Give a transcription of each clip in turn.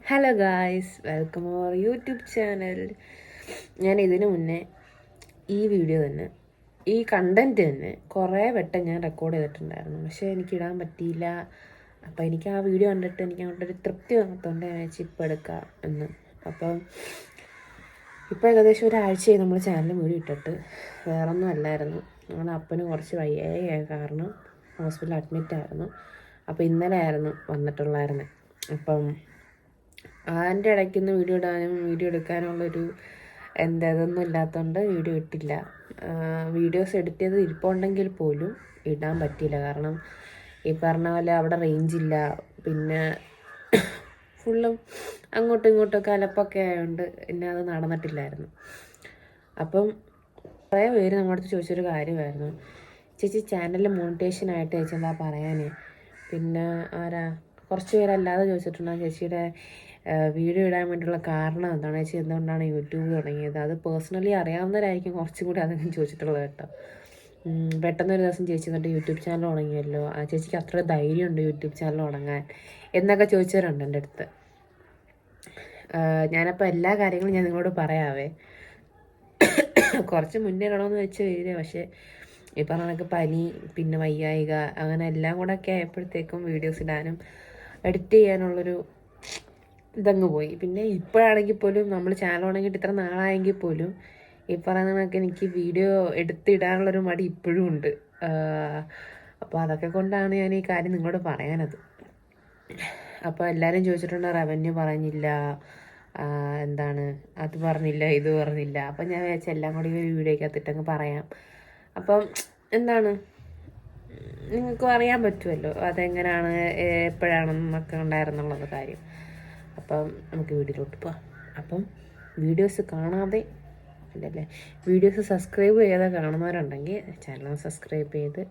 Hello guys, welcome our YouTube channel. ഞാൻ ഇതിനു മുന്നേ ഈ വീഡിയോ തന്നെ, ഈ കണ്ടൻറ്റ് തന്നെ കുറേ വട്ടം ഞാൻ റെക്കോർഡ് ചെയ്തിട്ടുണ്ടായിരുന്നു. പക്ഷേ എനിക്കിടാൻ പറ്റിയില്ല. അപ്പോൾ എനിക്ക് ആ വീഡിയോ കണ്ടിട്ട് എനിക്ക് അങ്ങോട്ടൊരു തൃപ്തി വന്നതുകൊണ്ട് ഞാൻ ഇപ്പോൾ എടുക്കാം എന്ന്. അപ്പം ഇപ്പോൾ ഏകദേശം ഒരാഴ്ചയായി നമ്മൾ ചാനൽ വീഡിയോ ഇട്ടിട്ട്. വേറൊന്നും അല്ലായിരുന്നു, ഞങ്ങളുടെ അപ്പന് കുറച്ച് വയ്യായ കാരണം ഹോസ്പിറ്റലിൽ അഡ്മിറ്റായിരുന്നു. അപ്പോൾ ഇന്നലെ ആയിരുന്നു വന്നിട്ടുള്ളായിരുന്നു. അപ്പം അതിൻ്റെ ഇടയ്ക്കൊന്ന് വീഡിയോ എടുക്കാനുള്ളൊരു അതൊന്നും ഇല്ലാത്തതുകൊണ്ട് വീഡിയോ ഇട്ടില്ല. വീഡിയോസ് എഡിറ്റ് ചെയ്ത് ഇരിപ്പുണ്ടെങ്കിൽ പോലും ഇടാൻ പറ്റിയില്ല. കാരണം ഈ പറഞ്ഞ പോലെ അവിടെ റേഞ്ചില്ല, പിന്നെ ഫുള്ളും അങ്ങോട്ടും ഇങ്ങോട്ടൊക്കെ അലപ്പൊക്കെ ആയതുകൊണ്ട് പിന്നെ അത് നടന്നിട്ടില്ലായിരുന്നു. അപ്പം കുറേ പേര് നമ്മുടെ അടുത്ത് ചോദിച്ചൊരു കാര്യമായിരുന്നു, ചേച്ചി ചാനലിൽ മോണിറ്റേഷനായിട്ട് ചേച്ചി എന്താ പറയാൻ. പിന്നെ കുറച്ച് പേരല്ലാതെ ചോദിച്ചിട്ടുണ്ടാകും ചേച്ചിയുടെ വീഡിയോ ഇടാൻ വേണ്ടിയുള്ള കാരണം എന്താണ് ചേച്ചി, എന്തുകൊണ്ടാണ് യൂട്യൂബ് തുടങ്ങിയത്. അത് പേഴ്സണലി അറിയാവുന്നവരായിരിക്കും കുറച്ചും കൂടി അതൊന്നും ചോദിച്ചിട്ടുള്ളത് കേട്ടോ. പെട്ടെന്നൊരു ദിവസം ചേച്ചി എന്നിട്ട് യൂട്യൂബ് ചാനൽ തുടങ്ങിയല്ലോ, ആ ചേച്ചിക്ക് അത്ര ധൈര്യമുണ്ട് യൂട്യൂബ് ചാനൽ തുടങ്ങാൻ എന്നൊക്കെ ചോദിച്ചവരുണ്ട് എൻ്റെ അടുത്ത്. ഞാനപ്പോൾ എല്ലാ കാര്യങ്ങളും ഞാൻ നിങ്ങളോട് പറയാവേ. കുറച്ച് മുന്നേ ഇടണമെന്ന് വെച്ച് വീഡിയോ, പക്ഷേ ഈ പറഞ്ഞ കണക്ക് പനി, പിന്നെ വയ്യായിക, അങ്ങനെ എല്ലാം കൂടെ ഒക്കെ ആയപ്പോഴത്തേക്കും വീഡിയോസ് ഇടാനും എഡിറ്റ് ചെയ്യാനുള്ളൊരു ഇതങ്ങ് പോയി. പിന്നെ ഇപ്പോഴാണെങ്കിൽ പോലും നമ്മൾ ചാനൽ തുടങ്ങിയിട്ട് ഇത്ര നാളായെങ്കിൽ പോലും ഈ പറയുന്ന കണക്ക് എനിക്ക് വീഡിയോ എടുത്തിടാനുള്ളൊരു മടി ഇപ്പോഴും ഉണ്ട്. അപ്പോൾ അതൊക്കെ കൊണ്ടാണ് ഞാൻ ഈ കാര്യം നിങ്ങളോട് പറയാനത്. അപ്പോൾ എല്ലാവരും ചോദിച്ചിട്ടുണ്ട്, റവന്യൂ പറഞ്ഞില്ല, അത് പറഞ്ഞില്ല, ഇത് പറഞ്ഞില്ല. അപ്പം ഞാൻ വിചാരിച്ച എല്ലാം കൂടി ഒരു വീഡിയോയ്ക്കകത്തിട്ടങ്ങ് പറയാം. അപ്പം നിങ്ങൾക്കും അറിയാൻ പറ്റുമല്ലോ അതെങ്ങനെയാണ് എപ്പോഴാണെന്നൊക്കെ ഉണ്ടായിരുന്നുള്ളത് കാര്യം. അപ്പം നമുക്ക് വീഡിയോയിലോട്ട് പോവാം. അപ്പം വീഡിയോസ് കാണാതെ അല്ലേ, വീഡിയോസ് സബ്സ്ക്രൈബ് ചെയ്യാതെ കാണുന്നവരുണ്ടെങ്കിൽ ചാനൽ സബ്സ്ക്രൈബ് ചെയ്ത്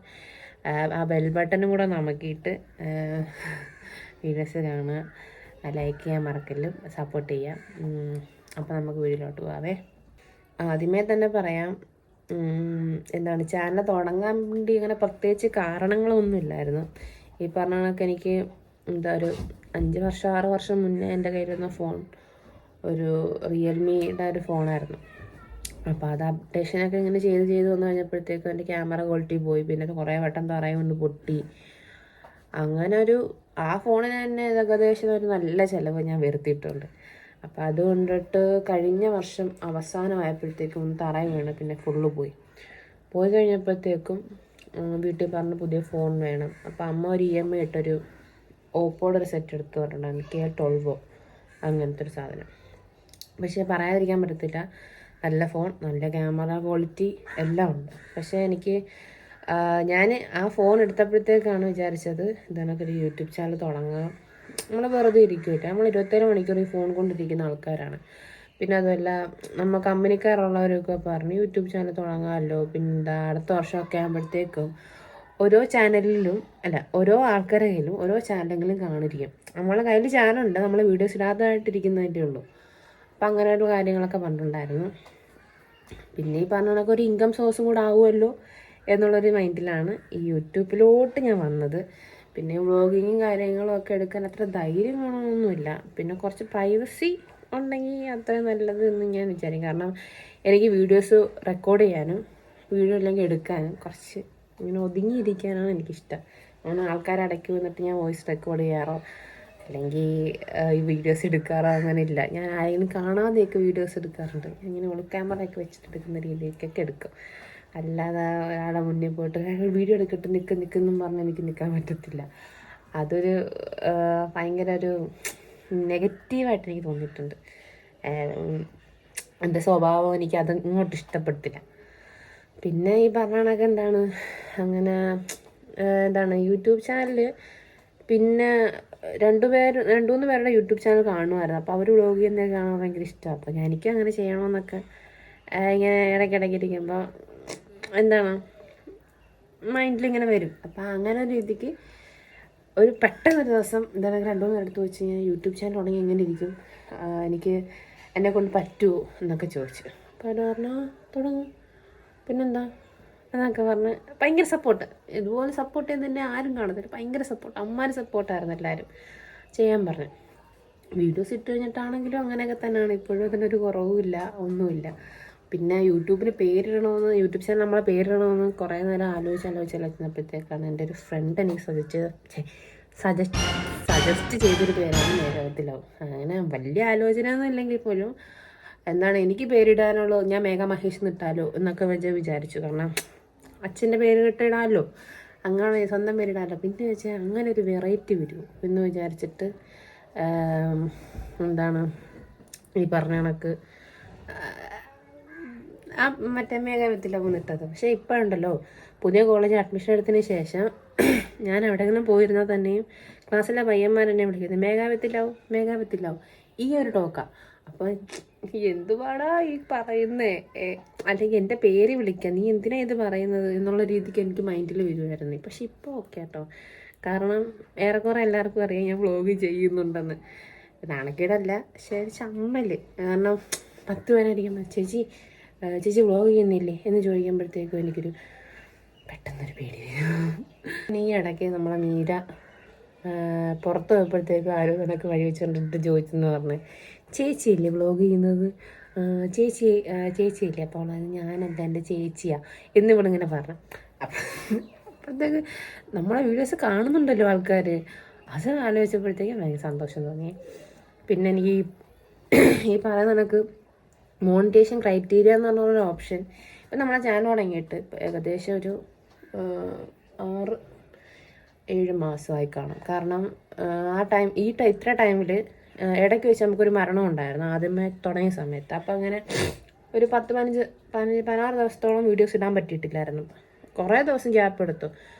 ആ ബെൽ ബട്ടണും കൂടെ നമുക്കിട്ട് വീഡിയോസ് കാണുക, ലൈക്ക് ചെയ്യാൻ മറക്കല്ലും, സപ്പോർട്ട് ചെയ്യാം. അപ്പം നമുക്ക് വീഡിയോയിലോട്ട് പോവാവേ. ആദ്യമേ തന്നെ പറയാം, ചാനൽ തുടങ്ങാൻ വേണ്ടി അങ്ങനെ പ്രത്യേകിച്ച് കാരണങ്ങളൊന്നും ഇല്ലായിരുന്നു. ഈ പറഞ്ഞ കണക്ക് എനിക്ക് ഒരു 6 വർഷം മുന്നേ എൻ്റെ കയ്യിലിരുന്ന ഫോൺ ഒരു റിയൽമിയുടെ ഒരു ഫോണായിരുന്നു. അപ്പോൾ അത് അപ്ഡേഷനൊക്കെ ഇങ്ങനെ ചെയ്ത് വന്നു കഴിഞ്ഞപ്പോഴത്തേക്കും എൻ്റെ ക്യാമറ ക്വാളിറ്റി പോയി. പിന്നെ കുറേ വട്ടം തറയും കൊണ്ട് പൊട്ടി. അങ്ങനെ ആ ഫോണിന് തന്നെ ഏകദേശം ഒരു നല്ല ചിലവ് ഞാൻ വരുത്തിയിട്ടുണ്ട്. അപ്പോൾ അതുകൊണ്ടിട്ട് കഴിഞ്ഞ വർഷം അവസാനമായപ്പോഴത്തേക്കും തറയിൽ വീണ് പിന്നെ ഫുള്ള് പോയി കഴിഞ്ഞപ്പോഴത്തേക്കും വീട്ടിൽ പറഞ്ഞ് പുതിയ ഫോൺ വേണം. അപ്പോൾ അമ്മ ഒരു EMI ഇട്ടൊരു ഓപ്പോയുടെ ഒരു സെറ്റ് എടുത്ത് പറഞ്ഞിട്ടുണ്ടായിരുന്നു, K12 അങ്ങനത്തെ ഒരു സാധനം. പക്ഷേ പറയാതിരിക്കാൻ പറ്റത്തില്ല, നല്ല ഫോൺ, നല്ല ക്യാമറ ക്വാളിറ്റി എല്ലാം ഉണ്ട്. പക്ഷേ ഞാൻ ആ ഫോൺ എടുത്തപ്പോഴത്തേക്കാണ് വിചാരിച്ചത് ഇതൊരു യൂട്യൂബ് ചാനൽ തുടങ്ങാം. നമ്മൾ വെറുതെ ഇരിക്കില്ല, നമ്മൾ 27 മണിക്കൂർ ഈ ഫോൺ കൊണ്ടിരിക്കുന്ന ആൾക്കാരാണ്. പിന്നെ അതുമല്ല നമ്മൾ കമ്പനിക്കാരുള്ളവരൊക്കെ പറഞ്ഞ് യൂട്യൂബ് ചാനൽ തുടങ്ങാമല്ലോ. പിന്നെ അടുത്ത വർഷമൊക്കെ ആകുമ്പോഴത്തേക്കും ഓരോ ആൾക്കാരുടെ കയ്യിലും ഓരോ ചാനലെങ്കിലും കാണിരിക്കും. നമ്മളെ കയ്യിൽ ചാനലുണ്ട്, നമ്മൾ വീഡിയോസ് ഇടാതായിട്ടിരിക്കുന്നതിൻ്റെ ഉള്ളൂ. അപ്പം അങ്ങനെ ഒരു കാര്യങ്ങളൊക്കെ പറഞ്ഞിട്ടുണ്ടായിരുന്നു. പിന്നെ ഈ പറഞ്ഞ കണക്ക് ഒരു ഇൻകം സോഴ്സും കൂടെ ആവുമല്ലോ എന്നുള്ളൊരു മൈൻഡിലാണ് ഈ യൂട്യൂബിലോട്ട് ഞാൻ വന്നത്. പിന്നെ വ്ളോഗിങ്ങും കാര്യങ്ങളും ഒക്കെ എടുക്കാൻ അത്ര ധൈര്യം വേണമെന്നൊന്നുമില്ല. പിന്നെ കുറച്ച് പ്രൈവസി ഉണ്ടെങ്കിൽ അത്രയും നല്ലത് എന്ന് ഞാൻ വിചാരിക്കും. കാരണം എനിക്ക് വീഡിയോസ് റെക്കോർഡ് ചെയ്യാനും വീഡിയോ അല്ലെങ്കിൽ എടുക്കാനും കുറച്ച് ഇങ്ങനെ ഒതുങ്ങിയിരിക്കാനാണ് എനിക്കിഷ്ടം. അങ്ങനെ ആൾക്കാരടയ്ക്ക് വന്നിട്ട് ഞാൻ വോയിസ് റെക്കോർഡ് ചെയ്യാറോ അല്ലെങ്കിൽ ഈ വീഡിയോസ് എടുക്കാറോ അങ്ങനെ ഇല്ല. ഞാൻ ആരെങ്കിലും കാണാതെയൊക്കെ വീഡിയോസ് എടുക്കാറുണ്ട്. ഇങ്ങനെ ക്യാമറയൊക്കെ വെച്ചിട്ട് എടുക്കുന്ന രീതിക്കൊക്കെ എടുക്കും. അല്ലാതെ ഒരാളെ മുന്നിൽ പോയിട്ട് വീഡിയോ എടുക്കട്ടെ നിൽക്കുന്നും പറഞ്ഞ് എനിക്ക് നിൽക്കാൻ പറ്റത്തില്ല. അതൊരു ഭയങ്കര ഒരു നെഗറ്റീവായിട്ട് എനിക്ക് തോന്നിയിട്ടുണ്ട്. എൻ്റെ സ്വഭാവം അത് ഇങ്ങോട്ട് ഇഷ്ടപ്പെട്ടില്ല. പിന്നെ ഈ പറഞ്ഞ കണക്ക് അങ്ങനെ യൂട്യൂബ് ചാനൽ പിന്നെ 2-3 പേരുടെ യൂട്യൂബ് ചാനൽ കാണുമായിരുന്നു. അപ്പോൾ അവർ വ്ളോഗ് ചെയ്യുന്നതൊക്കെ കാണാൻ ഭയങ്കര ഇഷ്ടമാണ്. അപ്പോൾ എനിക്കും അങ്ങനെ ചെയ്യണമെന്നൊക്കെ ഇങ്ങനെ ഇടയ്ക്കിടയ്ക്ക് ഇരിക്കുമ്പോൾ മൈൻഡിലിങ്ങനെ വരും. അപ്പോൾ അങ്ങനെ ഒരു രീതിക്ക് പെട്ടെന്നൊരു ദിവസം 2-3 പേരെടുത്ത് വെച്ച് ഞാൻ യൂട്യൂബ് ചാനൽ തുടങ്ങി എങ്ങനെ ഇരിക്കും, എന്നെക്കൊണ്ട് പറ്റുമോ എന്നൊക്കെ ചോദിച്ചു. അപ്പോൾ അവർ പറഞ്ഞു തുടങ്ങും, പിന്നെന്താ എന്നൊക്കെ പറഞ്ഞ് ഭയങ്കര സപ്പോർട്ട്. ഇതുപോലെ സപ്പോർട്ട് ചെയ്ത് തന്നെ ആരും കാണത്തില്ല, ഭയങ്കര സപ്പോർട്ട്, അമ്മാര് സപ്പോർട്ടായിരുന്നു എല്ലാവരും ചെയ്യാൻ പറഞ്ഞു. വീഡിയോസ് ഇട്ട് കഴിഞ്ഞിട്ടാണെങ്കിലും അങ്ങനെയൊക്കെ തന്നെയാണ്. ഇപ്പോഴും അതിനൊരു കുറവുമില്ല, ഒന്നുമില്ല. പിന്നെ യൂട്യൂബിന് പേരിടണമെന്ന്, യൂട്യൂബ് ചാനൽ നമ്മളെ പേരിടണമെന്ന് കുറേ നേരം ആലോചിച്ചപ്പോഴത്തേക്കാണ് എൻ്റെ ഒരു ഫ്രണ്ട് എനിക്ക് സജസ്റ്റ് ചെയ്തൊരു പേരാണ് മേഘവത്തിലാവും. അങ്ങനെ വലിയ ആലോചന ഒന്നും ഇല്ലെങ്കിൽ പോലും എന്താണ് എനിക്ക് പേരിടാനുള്ളത്, ഞാൻ മേഘ മഹേഷ് എന്നിട്ടാലോ എന്നൊക്കെ വിചാരിച്ചു. കാരണം അച്ഛൻ്റെ പേര് ഇടാമല്ലോ, അങ്ങനെ സ്വന്തം പേരിടാമല്ലോ. പിന്നെ വെച്ചാൽ അങ്ങനെ ഒരു വെറൈറ്റി വരുമോ എന്ന് വിചാരിച്ചിട്ട് എന്താണ് ഈ പറഞ്ഞ കണക്ക് ആ മറ്റേ മേഘാവത്തിലാവും ഇട്ടത്. പക്ഷേ ഇപ്പം ഉണ്ടല്ലോ, പുതിയ കോളേജ് അഡ്മിഷൻ എടുത്തതിന് ശേഷം ഞാൻ എവിടെയെങ്കിലും പോയിരുന്നാൽ തന്നെയും ക്ലാസ്സിലെ പയ്യന്മാരെന്നെ വിളിക്കുന്നത് മേഘാവത്തിലാവും ഈ ഒരു ടോക്ക. അപ്പോൾ എന്തുപാടാ ഈ പറയുന്നേ, അല്ലെങ്കിൽ എൻ്റെ പേര് വിളിക്കുക, നീ എന്തിനാ ഇത് പറയുന്നത് എന്നുള്ള രീതിക്ക് എനിക്ക് മൈൻഡിൽ വരുമായിരുന്നു. പക്ഷെ ഇപ്പോൾ ഓക്കെ കേട്ടോ, കാരണം ഏറെക്കുറെ എല്ലാവർക്കും അറിയാം ഞാൻ വ്ളോഗ് ചെയ്യുന്നുണ്ടെന്ന്. നാണക്കേടല്ല, പക്ഷേ ഒരു ചമ്മൽ. കാരണം 10 പേരായിരിക്കും ചേച്ചി വ്ളോഗ് ചെയ്യുന്നില്ലേ എന്ന് ചോദിക്കുമ്പോഴത്തേക്കും എനിക്കൊരു പെട്ടെന്നൊരു പേടി വരും. ഈ ഇടയ്ക്ക് നമ്മളെ മീര പുറത്ത് പോയപ്പോഴത്തേക്കും ആരും നിനക്ക് വഴി വെച്ചുകൊണ്ടിട്ട് ചോദിച്ചെന്ന് പറഞ്ഞ്, ചേച്ചിയല്ലേ വ്ളോഗ് ചെയ്യുന്നത്, ചേച്ചിയില്ലേ, അപ്പോൾ ഞാനല്ല എൻ്റെ ചേച്ചിയാ എന്നിവളിങ്ങനെ പറഞ്ഞു. അപ്പോഴത്തേക്ക് നമ്മളെ വീഡിയോസ് കാണുന്നുണ്ടല്ലോ ആൾക്കാർ, അത് ആലോചിച്ചപ്പോഴത്തേക്കും ഭയങ്കര സന്തോഷം തോന്നി. പിന്നെ എനിക്ക് ഈ പറയുന്ന കണക്ക് മോണിറ്റേഷൻ ക്രൈറ്റീരിയ എന്ന് പറഞ്ഞൊരു ഓപ്ഷൻ ഇപ്പം നമ്മളെ ചാനൽ തുടങ്ങിയിട്ട് ഏകദേശം ഒരു 6-7 മാസമായി കാണും. കാരണം ആ ടൈം ഇത്ര ടൈമിൽ ഇടയ്ക്ക് വെച്ച് നമുക്കൊരു മരണം ഉണ്ടായിരുന്നു ആദ്യമേ തുടങ്ങിയ സമയത്ത്. അപ്പം അങ്ങനെ ഒരു 16 ദിവസത്തോളം വീഡിയോസ് ഇടാൻ പറ്റിയിട്ടില്ലായിരുന്നു. കുറേ ദിവസം ഗ്യാപ്പ് എടുത്തു.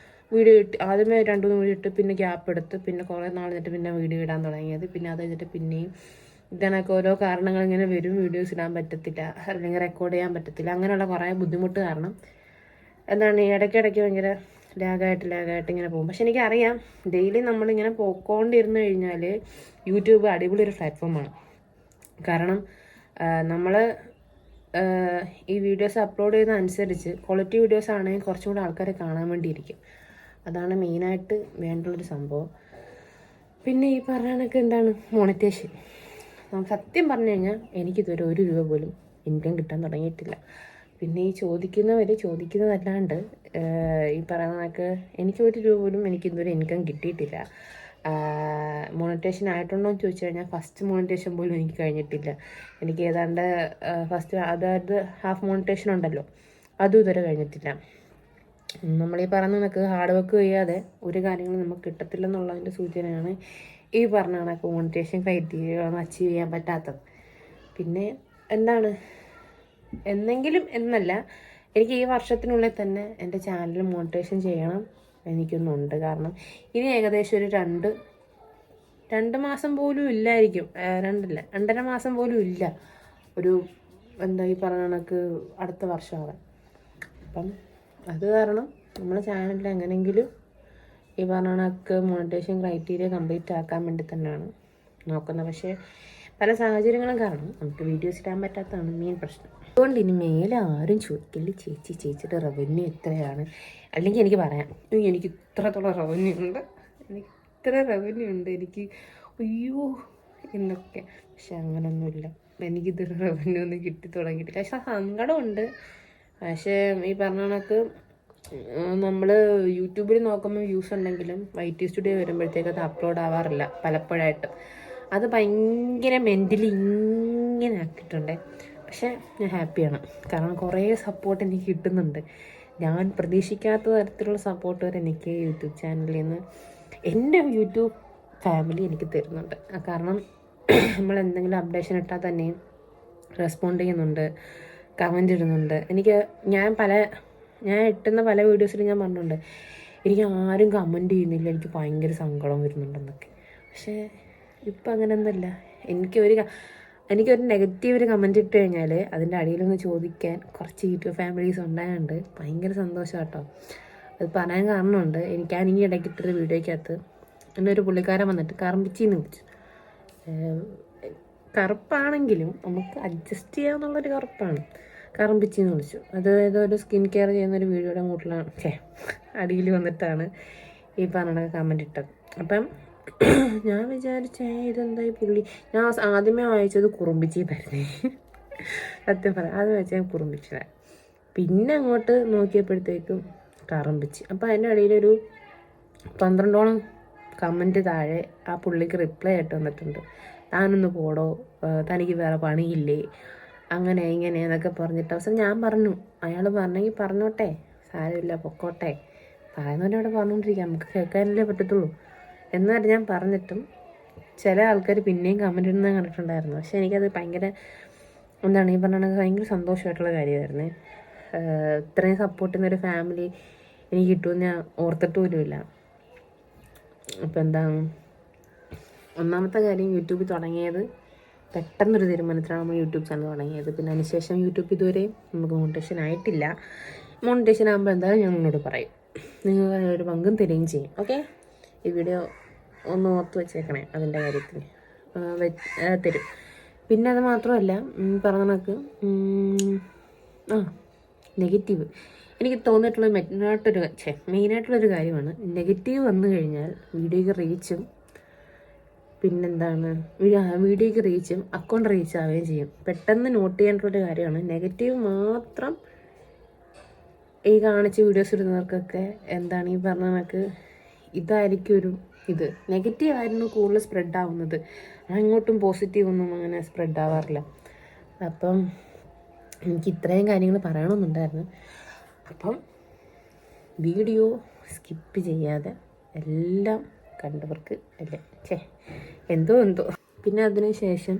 വീഡിയോ ആദ്യമേ 2-3 വീഡിയോ ഇട്ട്, പിന്നെ ഗ്യാപ്പ് എടുത്ത്, പിന്നെ കുറേ നാൾ കഴിഞ്ഞിട്ട് പിന്നെ വീഡിയോ ഇടാൻ തുടങ്ങിയത്. പിന്നെ അത് കഴിഞ്ഞിട്ട് പിന്നെയും ഇതിനൊക്കെ ഓരോ കാരണങ്ങൾ ഇങ്ങനെ വരും, വീഡിയോസ് ഇടാൻ പറ്റത്തില്ല, അല്ലെങ്കിൽ റെക്കോർഡ് ചെയ്യാൻ പറ്റത്തില്ല, അങ്ങനെയുള്ള കുറേ ബുദ്ധിമുട്ട് കാരണം എന്താണ് ഇടയ്ക്കിടയ്ക്ക് ഭയങ്കര ലാഗായിട്ട് ഇങ്ങനെ പോകും. പക്ഷെ എനിക്കറിയാം ഡെയിലി നമ്മളിങ്ങനെ പോയിക്കൊണ്ടിരുന്നു കഴിഞ്ഞാൽ യൂട്യൂബ് അടിപൊളി ഒരു പ്ലാറ്റ്ഫോമാണ്. കാരണം നമ്മൾ ഈ വീഡിയോസ് അപ്ലോഡ് ചെയ്യുന്ന അനുസരിച്ച് ക്വാളിറ്റി വീഡിയോസ് ആണെങ്കിൽ കുറച്ചും കൂടി ആൾക്കാരെ കാണാൻ വേണ്ടിയിരിക്കും. അതാണ് മെയിനായിട്ട് വേണ്ടുള്ളൊരു സംഭവം. പിന്നെ ഈ പറഞ്ഞ കണക്ക് എന്താണ് മോണിറ്റേഷൻ, സത്യം പറഞ്ഞു കഴിഞ്ഞാൽ എനിക്കിതുവരെ 1 രൂപ പോലും ഇൻകം കിട്ടാൻ തുടങ്ങിയിട്ടില്ല. പിന്നെ ഈ ചോദിക്കുന്നതല്ലാണ്ട് ഈ പറയുന്ന കണക്ക് എനിക്ക് 1 രൂപ പോലും എനിക്കിതുവരെ ഇൻകം കിട്ടിയിട്ടില്ല. മോണിറ്റേഷൻ ആയിട്ടുണ്ടോ എന്ന് ചോദിച്ചു കഴിഞ്ഞാൽ ഫസ്റ്റ് മോണിറ്റേഷൻ പോലും എനിക്ക് കഴിഞ്ഞിട്ടില്ല. എനിക്ക് ഏതാണ്ട് ഫസ്റ്റ് അതായത് ഹാഫ് മോണിറ്റേഷൻ ഉണ്ടല്ലോ, അതും ഇതുവരെ കഴിഞ്ഞിട്ടില്ല. നമ്മളീ പറയുന്ന കണക്ക് ഹാർഡ് വർക്ക് ചെയ്യാതെ ഒരു കാര്യങ്ങളും നമുക്ക് കിട്ടത്തില്ലെന്നുള്ളതിൻ്റെ സൂചനയാണ് ഈ പറഞ്ഞ കണക്ക് മോണിറ്റേഷൻ ക്രൈറ്റീരിയ അച്ചീവ് ചെയ്യാൻ പറ്റാത്തത്. പിന്നെ എന്താണ് എന്നെങ്കിലും എന്നല്ല, എനിക്ക് ഈ വർഷത്തിനുള്ളിൽ തന്നെ എൻ്റെ ചാനൽ മോണിറ്റേഷൻ ചെയ്യണം എനിക്കൊന്നുണ്ട്. കാരണം ഇനി ഏകദേശം ഒരു 2 മാസം പോലും ഇല്ലായിരിക്കും, 2.5 മാസം പോലും ഇല്ല ഒരു എന്താ ഈ പറഞ്ഞ കണക്ക് അടുത്ത വർഷമാവാൻ. അപ്പം അത് കാരണം നമ്മുടെ ചാനലിൽ എങ്ങനെയെങ്കിലും ഈ പറഞ്ഞ കണക്ക് മോണിറ്റേഷൻ ക്രൈറ്റീരിയ കംപ്ലീറ്റ് ആക്കാൻ വേണ്ടി തന്നെയാണ് നോക്കുന്നത്. പക്ഷേ പല സാഹചര്യങ്ങളും കാരണം നമുക്ക് വീഡിയോസ് ഇടാൻ പറ്റാത്തതാണ് മെയിൻ പ്രശ്നം. അതുകൊണ്ട് ഇനി മേലെ ആരും ചോദിക്കില്ല ചേച്ചിയുടെ റവന്യൂ എത്രയാണ്, അല്ലെങ്കിൽ എനിക്ക് പറയാം എനിക്ക് ഇത്രത്തോളം റവന്യൂ ഉണ്ട്, എനിക്ക് ഇത്ര റവന്യൂ ഉണ്ട്, എനിക്ക് അയ്യോ എന്നൊക്കെ. പക്ഷെ അങ്ങനൊന്നുമില്ല, എനിക്കിതൊരു റവന്യൂ ഒന്നും കിട്ടി തുടങ്ങിയിട്ടില്ല. പക്ഷെ സങ്കടമുണ്ട്. പക്ഷേ ഈ പറഞ്ഞ കണക്ക് നമ്മൾ യൂട്യൂബിൽ നോക്കുമ്പോൾ വ്യൂസ് ഉണ്ടെങ്കിലും YT സ്റ്റുഡിയോ വരുമ്പോഴത്തേക്ക് അത് അപ്ലോഡ് ആവാറില്ല പലപ്പോഴായിട്ടും. അത് ഭയങ്കര മെൻ്റലി ഇങ്ങനെ ആക്കിയിട്ടുണ്ട്. പക്ഷേ ഞാൻ ഹാപ്പിയാണ്, കാരണം കുറേ സപ്പോർട്ട് എനിക്ക് കിട്ടുന്നുണ്ട്. ഞാൻ പ്രതീക്ഷിക്കാത്ത തരത്തിലുള്ള സപ്പോർട്ട് വരെ എനിക്ക് യൂട്യൂബ് ചാനലിൽ നിന്ന് എൻ്റെ യൂട്യൂബ് ഫാമിലി എനിക്ക് തരുന്നുണ്ട്. കാരണം നമ്മൾ എന്തെങ്കിലും അപ്ഡേഷൻ ഇട്ടാൽ തന്നെയും റെസ്പോണ്ട് ചെയ്യുന്നുണ്ട്, കമൻ്റ് ഇടുന്നുണ്ട്. ഞാൻ ഇട്ടുന്ന പല വീഡിയോസിലും ഞാൻ പറഞ്ഞിട്ടുണ്ട് എനിക്ക് ആരും കമൻറ്റ് ചെയ്യുന്നില്ല, എനിക്ക് ഭയങ്കര സങ്കടം വരുന്നുണ്ടെന്നൊക്കെ. പക്ഷേ ഇപ്പം അങ്ങനെയൊന്നുമല്ല. എനിക്കൊരു നെഗറ്റീവ് കമൻറ്റ് ഇട്ട് കഴിഞ്ഞാൽ അതിൻ്റെ അടിയിലൊന്ന് ചോദിക്കാൻ കുറച്ച് യൂട്യൂബ് ഫാമിലീസ് ഉണ്ടായതുകൊണ്ട് ഭയങ്കര സന്തോഷം കേട്ടോ. അത് പറയാൻ കാരണമുണ്ട്. എനിക്കാണെങ്കിൽ ഇടയ്ക്കിട്ടൊരു വീഡിയോയ്ക്കകത്ത് എൻ്റെ ഒരു പുള്ളിക്കാരൻ വന്നിട്ട് കറമ്പിച്ചിന്ന് വിളിച്ചു. കറുപ്പാണെങ്കിലും നമുക്ക് അഡ്ജസ്റ്റ് ചെയ്യാമെന്നുള്ളൊരു കറുപ്പാണ്, കറമ്പിച്ചിന്ന് വിളിച്ചു. അത് ഏതോ ഒരു സ്കിൻ കെയർ ചെയ്യുന്നൊരു വീഡിയോയുടെ കൂട്ടിലാണ് അടിയിൽ വന്നിട്ടാണ് ഈ പറഞ്ഞ കമൻറ്റ് ഇട്ടത്. അപ്പം ഞാൻ വിചാരിച്ചേ ഇതെന്തായി പുള്ളി, ഞാൻ ആദ്യമേ വായിച്ചത് കുറുമ്പിച്ചീന്നായിരുന്നേ. സത്യം പറയാം, അത് വെച്ചാൽ കുറുമ്പിച്ചത്. പിന്നെ അങ്ങോട്ട് നോക്കിയപ്പോഴത്തേക്കും കറമ്പിച്ച്. അപ്പോൾ അതിൻ്റെ ഇടയിലൊരു 12ഓളം കമൻറ്റ് താഴെ ആ പുള്ളിക്ക് റിപ്ലൈ ആയിട്ട് വന്നിട്ടുണ്ട്. താനൊന്ന് പോടോ, തനിക്ക് വേറെ പണിയില്ലേ, അങ്ങനെ ഇങ്ങനെ എന്നൊക്കെ പറഞ്ഞിട്ട് അവസാനം ഞാൻ പറഞ്ഞു, അയാൾ പറഞ്ഞെങ്കിൽ പറഞ്ഞോട്ടെ, സാരമില്ല പൊക്കോട്ടെ, പറയുന്നവരെ അവിടെ പറഞ്ഞുകൊണ്ടിരിക്കുക, നമുക്ക് കേൾക്കാനല്ലേ പറ്റത്തുള്ളൂ എന്നായിട്ട് ഞാൻ പറഞ്ഞിട്ടും ചില ആൾക്കാർ പിന്നെയും കമൻറ്റ് ഇടുന്നത് കണ്ടിട്ടുണ്ടായിരുന്നു. പക്ഷെ എനിക്കത് ഭയങ്കര എന്താണ് ഈ പറഞ്ഞത് ഭയങ്കര സന്തോഷമായിട്ടുള്ള കാര്യമായിരുന്നു. ഇത്രയും സപ്പോർട്ട് ചെയ്യുന്നൊരു ഫാമിലി എനിക്ക് കിട്ടുമെന്ന് ഞാൻ ഓർത്തിട്ട് പോലുമില്ല. അപ്പോൾ എന്താണ്, ഒന്നാമത്തെ കാര്യം യൂട്യൂബിൽ തുടങ്ങിയത് പെട്ടെന്നൊരു തീരുമാനത്തിലാണ് നമ്മൾ യൂട്യൂബ് ചാനൽ തുടങ്ങിയത്. പിന്നെ അതിനുശേഷം യൂട്യൂബ് ഇതുവരെ നമുക്ക് മോണിറ്റേഷൻ ആയിട്ടില്ല. മോണിറ്റേഷൻ ആകുമ്പോൾ എന്തായാലും ഞാൻ നിങ്ങളോട് പറയും, നിങ്ങൾ ഒരു പങ്കും തരികയും ചെയ്യും. ഓക്കെ, ഈ വീഡിയോ ഒന്ന് ഓർത്ത് വെച്ചേക്കണേ, അതിൻ്റെ കാര്യത്തിൽ തരും. പിന്നെ അത് മാത്രമല്ല പറഞ്ഞ കണക്ക് നെഗറ്റീവ് എനിക്ക് തോന്നിയിട്ടുള്ള മെയിനായിട്ടുള്ളൊരു കാര്യമാണ്. നെഗറ്റീവ് വന്നു കഴിഞ്ഞാൽ വീഡിയോയ്ക്ക് റീച്ചും പിന്നെന്താണ് വീഡിയോയ്ക്ക് റീച്ചും അക്കൗണ്ട് റീച്ച് ആവുകയും ചെയ്യും. പെട്ടെന്ന് നോട്ട് ചെയ്യാനുള്ളൊരു കാര്യമാണ്. നെഗറ്റീവ് മാത്രം ഈ കാണിച്ച വീഡിയോസ് ഇടുന്നവർക്കൊക്കെ എന്താണ് ഈ പറഞ്ഞ കണക്ക് ഇതായിരിക്കും ഒരു ഇത്. നെഗറ്റീവ് ആയിരുന്നു കൂടുതൽ സ്പ്രെഡ് ആവുന്നത്, അങ്ങോട്ടും പോസിറ്റീവ് ഒന്നും അങ്ങനെ സ്പ്രെഡ് ആവാറില്ല. അപ്പം എനിക്ക് ഇത്രയും കാര്യങ്ങൾ പറയണമെന്നുണ്ടായിരുന്നു. അപ്പം വീഡിയോ സ്കിപ്പ് ചെയ്യാതെ എല്ലാം കണ്ടവർക്ക് അല്ലേ എന്തോ. പിന്നെ അതിന് ശേഷം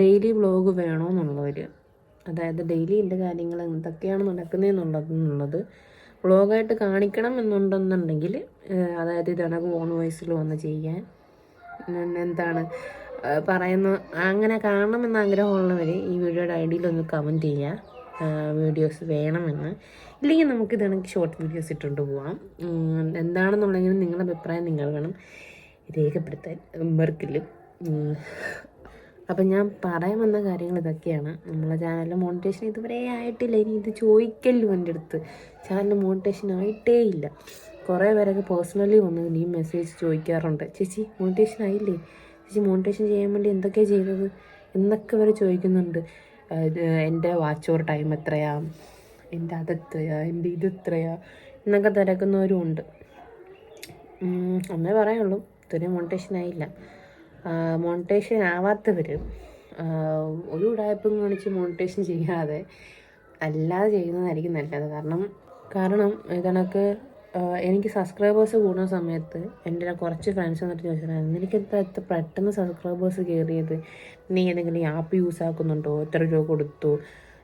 ഡെയിലി വ്ളോഗ് വേണമെന്നുള്ളവർ, അതായത് ഡെയിലി എൻ്റെ കാര്യങ്ങൾ എന്തൊക്കെയാണ് നടക്കുന്നതെന്നുള്ളത് വ്ളോഗായിട്ട് കാണിക്കണം എന്നുണ്ടെന്നുണ്ടെങ്കിൽ, അതായത് ഇതണക്ക് ഓൺ വോയിസിൽ വന്ന് ചെയ്യാൻ എന്താണ് പറയുന്ന അങ്ങനെ കാണണമെന്ന് ആഗ്രഹമുള്ളവർ ഈ വീഡിയോയുടെ ഐഡിയിലൊന്ന് കമൻറ്റ് ചെയ്യുക വീഡിയോസ് വേണമെന്ന്. ഇല്ലെങ്കിൽ നമുക്ക് ഇതാണെങ്കിൽ ഷോർട്ട് വീഡിയോസ് ഇട്ടുകൊണ്ട് പോവാം. എന്താണെന്നുണ്ടെങ്കിലും നിങ്ങളുടെ അഭിപ്രായം നിങ്ങൾ വേണം രേഖപ്പെടുത്താൻ വർക്കിൽ. അപ്പം ഞാൻ പറയാൻ വന്ന കാര്യങ്ങൾ ഇതൊക്കെയാണ്. നമ്മളെ ചാനലിൽ മോണിറ്റേഷൻ ഇതുവരെ ആയിട്ടില്ല. ഇനി ഇത് ചോദിക്കല്ലോ എൻ്റെ അടുത്ത്, ചാനൽ മോണിറ്റേഷൻ ആയിട്ടേ ഇല്ല. കുറേ പേരൊക്കെ പേഴ്സണലി വന്ന് ഇനിയും മെസ്സേജ് ചോദിക്കാറുണ്ട്, ചേച്ചി മോണിറ്റേഷൻ ആയില്ലേ, ചേച്ചി മോണിറ്റേഷൻ ചെയ്യാൻ വേണ്ടി എന്തൊക്കെയാണ് ചെയ്തത് എന്നൊക്കെ വരെ ചോദിക്കുന്നുണ്ട്. എൻ്റെ വാച്ച് ഓവർ ടൈം എത്രയാ, എൻ്റെ അതെത്രയാ, എൻ്റെ ഇതെത്രയാ എന്നൊക്കെ തിരക്കുന്നവരും ഉണ്ട്. ഒന്നേ പറയുള്ളൂ, ഇതുവരെ മോണിറ്റേഷൻ ആയില്ല. മോണിറ്റേഷൻ ആവാത്തവർ ഒരു ഉടായ്പും കാണിച്ച് മോണിറ്റേഷൻ ചെയ്യാതെ അല്ലാതെ ചെയ്യുന്നതായിരിക്കും നല്ലത്. കാരണം ഇതണക്ക് എനിക്ക് സബ്സ്ക്രൈബേഴ്സ് കൂടുന്ന സമയത്ത് എൻ്റെ കുറച്ച് ഫ്രണ്ട്സ് വന്നിട്ട് ചോദിച്ചിട്ടുണ്ടായിരുന്നു, എനിക്കെന്താ എത്ര പെട്ടെന്ന് സബ്സ്ക്രൈബേഴ്സ് കയറിയത്, നീ ഏതെങ്കിലും ആപ്പ് യൂസ് ആക്കുന്നുണ്ടോ, എത്ര രൂപ കൊടുത്തു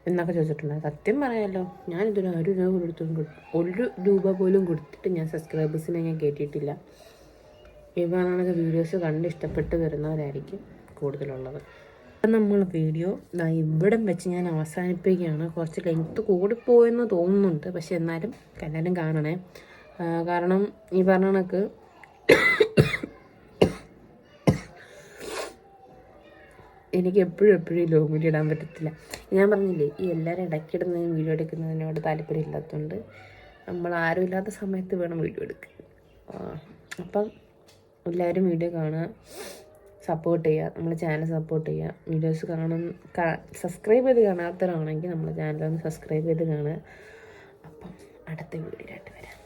എന്നൊക്കെ ചോദിച്ചിട്ടുണ്ടായിരുന്നു. സത്യം പറയാമല്ലോ, ഞാനിതൊരു 1 രൂപ പോലും കൊടുത്തിട്ട് ഞാൻ സബ്സ്ക്രൈബേഴ്സിനെ ഞാൻ കയറ്റിയിട്ടില്ല. ഇവർക്ക് വീഡിയോസ് കണ്ട് ഇഷ്ടപ്പെട്ട് വരുന്നവരായിരിക്കും കൂടുതലുള്ളത്. അപ്പം നമ്മൾ വീഡിയോ ഇവിടം വെച്ച് ഞാൻ അവസാനിപ്പിക്കുകയാണ്. കുറച്ച് ലെങ്ത്ത് കൂടിപ്പോയെന്ന് തോന്നുന്നുണ്ട്, പക്ഷെ എന്നാലും എല്ലാവരും കാണണേ. കാരണം ഈ പറഞ്ഞ കണക്ക് എനിക്ക് എപ്പോഴും ലോങ് വീഡിയോ ഇടാൻ പറ്റത്തില്ല. ഞാൻ പറഞ്ഞില്ലേ, ഈ എല്ലാവരും ഇടയ്ക്കിടുന്നതിന് വീഡിയോ എടുക്കുന്നതിനോട് താല്പര്യം ഇല്ലാത്തതുകൊണ്ട് നമ്മൾ ആരും ഇല്ലാത്ത സമയത്ത് വേണം വീഡിയോ എടുക്കുക. അപ്പം എല്ലാവരും വീഡിയോ കാണുക, സപ്പോർട്ട് ചെയ്യുക, നമ്മുടെ ചാനൽ സപ്പോർട്ട് ചെയ്യുക. വീഡിയോസ് സബ്സ്ക്രൈബ് ചെയ്ത് കാണാത്തവരാണെങ്കിൽ നമ്മുടെ ചാനലൊന്ന് സബ്സ്ക്രൈബ് ചെയ്ത് കാണുക. അപ്പം അടുത്ത വീഡിയോ ആയിട്ട് വരാം.